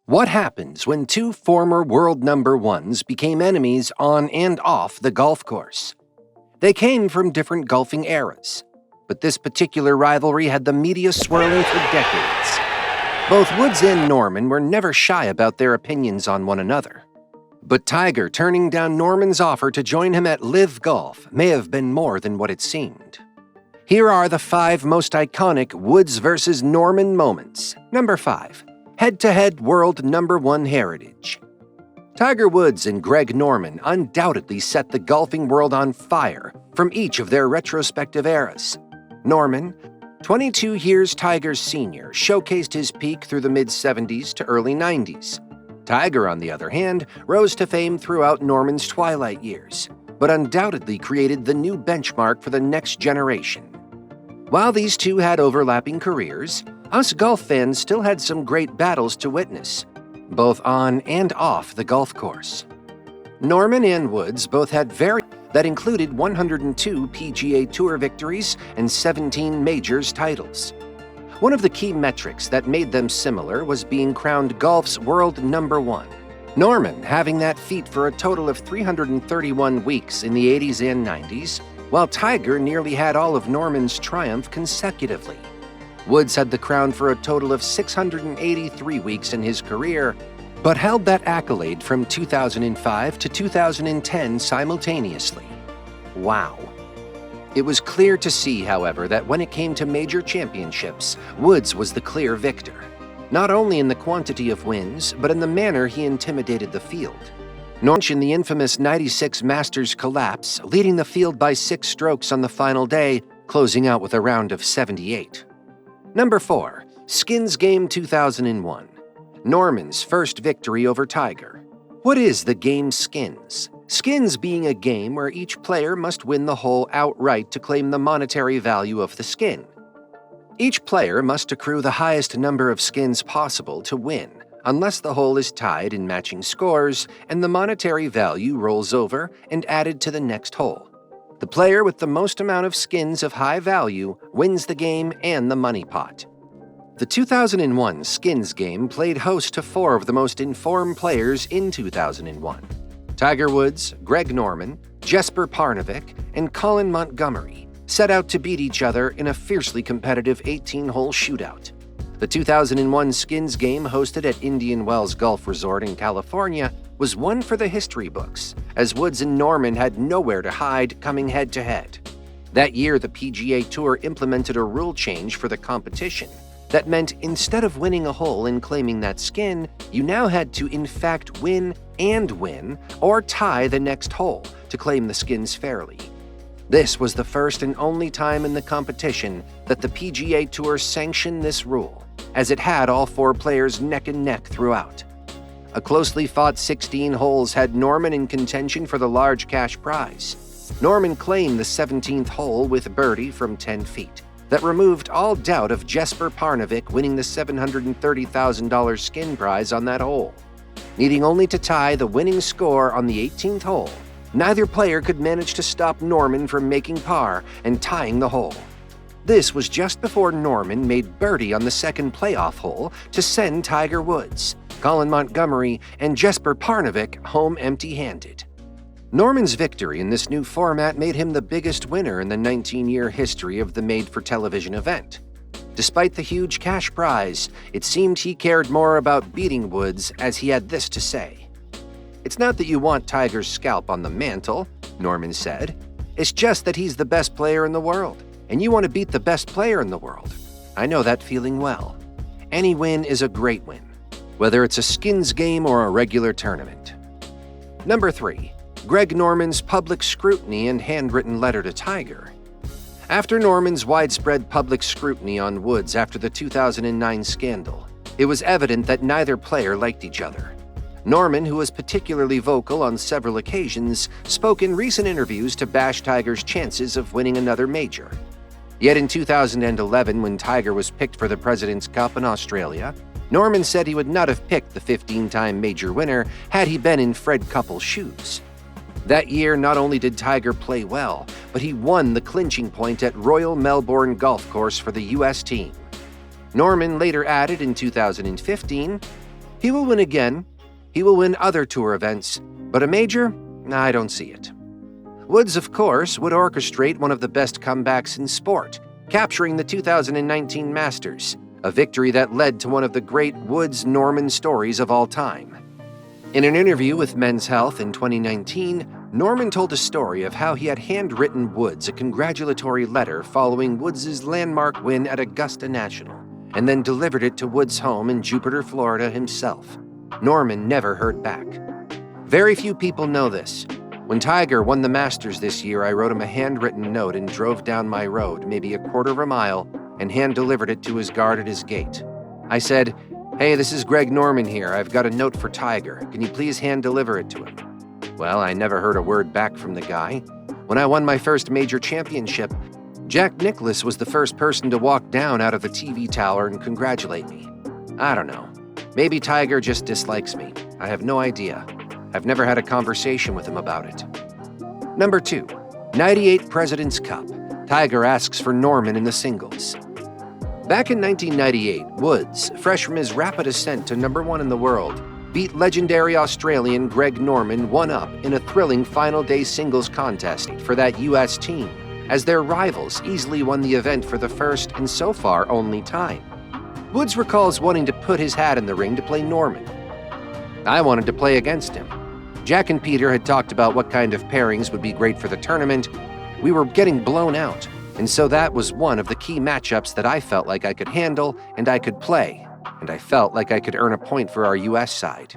What happens when two former world number ones became enemies on and off the golf course? They came from different golfing eras, but this particular rivalry had the media swirling for decades. Both Woods and Norman were never shy about their opinions on one another. But Tiger turning down Norman's offer to join him at LIV Golf may have been more than what it seemed. Here are the 5 most iconic Woods versus Norman moments. Number 5. Head-to-head world number 1 heritage. Tiger Woods and Greg Norman undoubtedly set the golfing world on fire from each of their retrospective eras. Norman, 22 years Tiger's senior, showcased his peak through the mid-70s to early 90s. Tiger, on the other hand, rose to fame throughout Norman's twilight years, but undoubtedly created the new benchmark for the next generation. While these two had overlapping careers, us golf fans still had some great battles to witness, both on and off the golf course. Norman and Woods both had that included 102 PGA Tour victories and 17 majors titles. One of the key metrics that made them similar was being crowned golf's world number 1. Norman having that feat for a total of 331 weeks in the 80s and 90s, while Tiger nearly had all of Norman's triumph consecutively. Woods had the crown for a total of 683 weeks in his career, but held that accolade from 2005 to 2010 simultaneously. Wow. It was clear to see, however, that when it came to major championships, Woods was the clear victor, not only in the quantity of wins, but in the manner he intimidated the field. Norman in the infamous 96 Masters collapse, leading the field by 6 strokes on the final day, closing out with a round of 78. Number 4. Skins Game 2001. Norman's first victory over Tiger. What is the game Skins? Skins being a game where each player must win the hole outright to claim the monetary value of the skin. Each player must accrue the highest number of skins possible to win, unless the hole is tied in matching scores and the monetary value rolls over and added to the next hole. The player with the most amount of skins of high value wins the game and the money pot. The 2001 Skins game played host to 4 of the most informed players in 2001. Tiger Woods, Greg Norman, Jesper Parnevik, and Colin Montgomerie set out to beat each other in a fiercely competitive 18-hole shootout. The 2001 Skins game, hosted at Indian Wells Golf Resort in California, was one for the history books, as Woods and Norman had nowhere to hide coming head-to-head. That year, the PGA Tour implemented a rule change for the competition that meant instead of winning a hole and claiming that skin, you now had to in fact win or tie the next hole to claim the skins fairly. This was the first and only time in the competition that the PGA Tour sanctioned this rule, as it had all 4 players neck and neck throughout. A closely fought 16 holes had Norman in contention for the large cash prize. Norman claimed the 17th hole with birdie from 10 feet. That removed all doubt of Jesper Parnevik winning the $730,000 skin prize on that hole. Needing only to tie the winning score on the 18th hole, neither player could manage to stop Norman from making par and tying the hole. This was just before Norman made birdie on the second playoff hole to send Tiger Woods, Colin Montgomerie, and Jesper Parnevik home empty-handed. Norman's victory in this new format made him the biggest winner in the 19-year history of the made-for-television event. Despite the huge cash prize, it seemed he cared more about beating Woods, as he had this to say. "It's not that you want Tiger's scalp on the mantle," Norman said. "It's just that he's the best player in the world, and you want to beat the best player in the world. I know that feeling well. Any win is a great win, whether it's a skins game or a regular tournament." Number 3. Greg Norman's public scrutiny and handwritten letter to Tiger. After Norman's widespread public scrutiny on Woods after the 2009 scandal, it was evident that neither player liked each other. Norman, who was particularly vocal on several occasions, spoke in recent interviews to bash Tiger's chances of winning another major. Yet in 2011, when Tiger was picked for the President's Cup in Australia, Norman said he would not have picked the 15-time major winner had he been in Fred Couples' shoes. That year, not only did Tiger play well, but he won the clinching point at Royal Melbourne Golf Course for the U.S. team. Norman later added in 2015, He will win again. He will win other tour events, but a major? I don't see it. Woods, of course, would orchestrate one of the best comebacks in sport, capturing the 2019 Masters, a victory that led to one of the great Woods-Norman stories of all time. In an interview with Men's Health in 2019, Norman told a story of how he had handwritten Woods a congratulatory letter following Woods' landmark win at Augusta National, and then delivered it to Woods' home in Jupiter, Florida himself. Norman never heard back. Very few people know this. When Tiger won the Masters this year, I wrote him a handwritten note and drove down my road, maybe a quarter of a mile, and hand-delivered it to his guard at his gate. I said, "Hey, this is Greg Norman here. I've got a note for Tiger. Can you please hand-deliver it to him?" Well, I never heard a word back from the guy. When I won my first major championship, Jack Nicklaus was the first person to walk down out of the TV tower and congratulate me. I don't know. Maybe Tiger just dislikes me. I have no idea. I've never had a conversation with him about it. Number 2, 98 President's Cup. Tiger asks for Norman in the singles. Back in 1998, Woods, fresh from his rapid ascent to number 1 in the world, beat legendary Australian Greg Norman 1-up in a thrilling final day singles contest for that U.S. team, as their rivals easily won the event for the first and so far only time. Woods recalls wanting to put his hat in the ring to play Norman. I wanted to play against him. Jack and Peter had talked about what kind of pairings would be great for the tournament. We were getting blown out, and so that was one of the key matchups that I felt like I could handle and I could play, and I felt like I could earn a point for our U.S. side.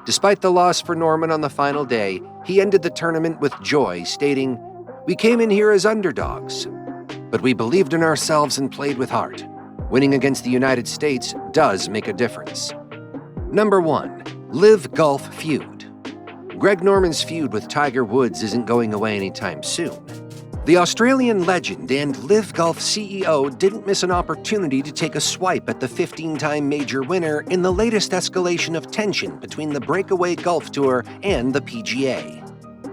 Despite the loss for Norman on the final day, he ended the tournament with joy, stating, "We came in here as underdogs, but we believed in ourselves and played with heart. Winning against the United States does make a difference." Number 1, LIV Golf Feud. Greg Norman's feud with Tiger Woods isn't going away anytime soon. The Australian legend and LIV Golf CEO didn't miss an opportunity to take a swipe at the 15-time major winner in the latest escalation of tension between the breakaway golf tour and the PGA.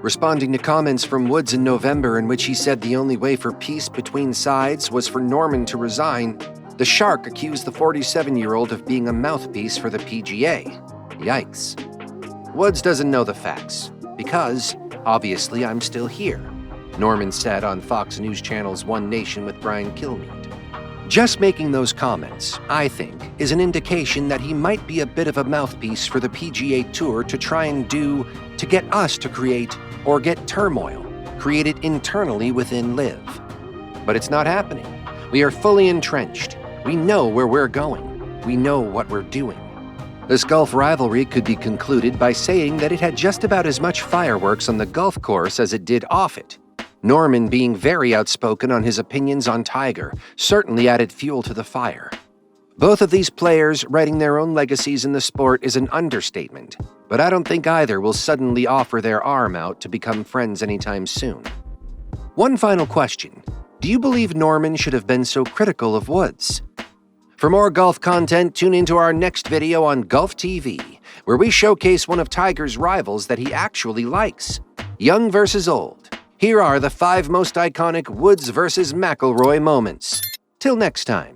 Responding to comments from Woods in November in which he said the only way for peace between sides was for Norman to resign, the Shark accused the 47-year-old of being a mouthpiece for the PGA. Yikes. Woods doesn't know the facts, because, obviously, I'm still here, Norman said on Fox News Channel's One Nation with Brian Kilmeade. Just making those comments, I think, is an indication that he might be a bit of a mouthpiece for the PGA Tour to try and do to get us to create or get turmoil created internally within LIV. But it's not happening. We are fully entrenched. We know where we're going. We know what we're doing. This golf rivalry could be concluded by saying that it had just about as much fireworks on the golf course as it did off it. Norman being very outspoken on his opinions on Tiger certainly added fuel to the fire. Both of these players writing their own legacies in the sport is an understatement, but I don't think either will suddenly offer their arm out to become friends anytime soon. One final question. Do you believe Norman should have been so critical of Woods? For more golf content, tune into our next video on Golf TV, where we showcase one of Tiger's rivals that he actually likes, young versus old. Here are the 5 most iconic Woods versus McIlroy moments. Till next time.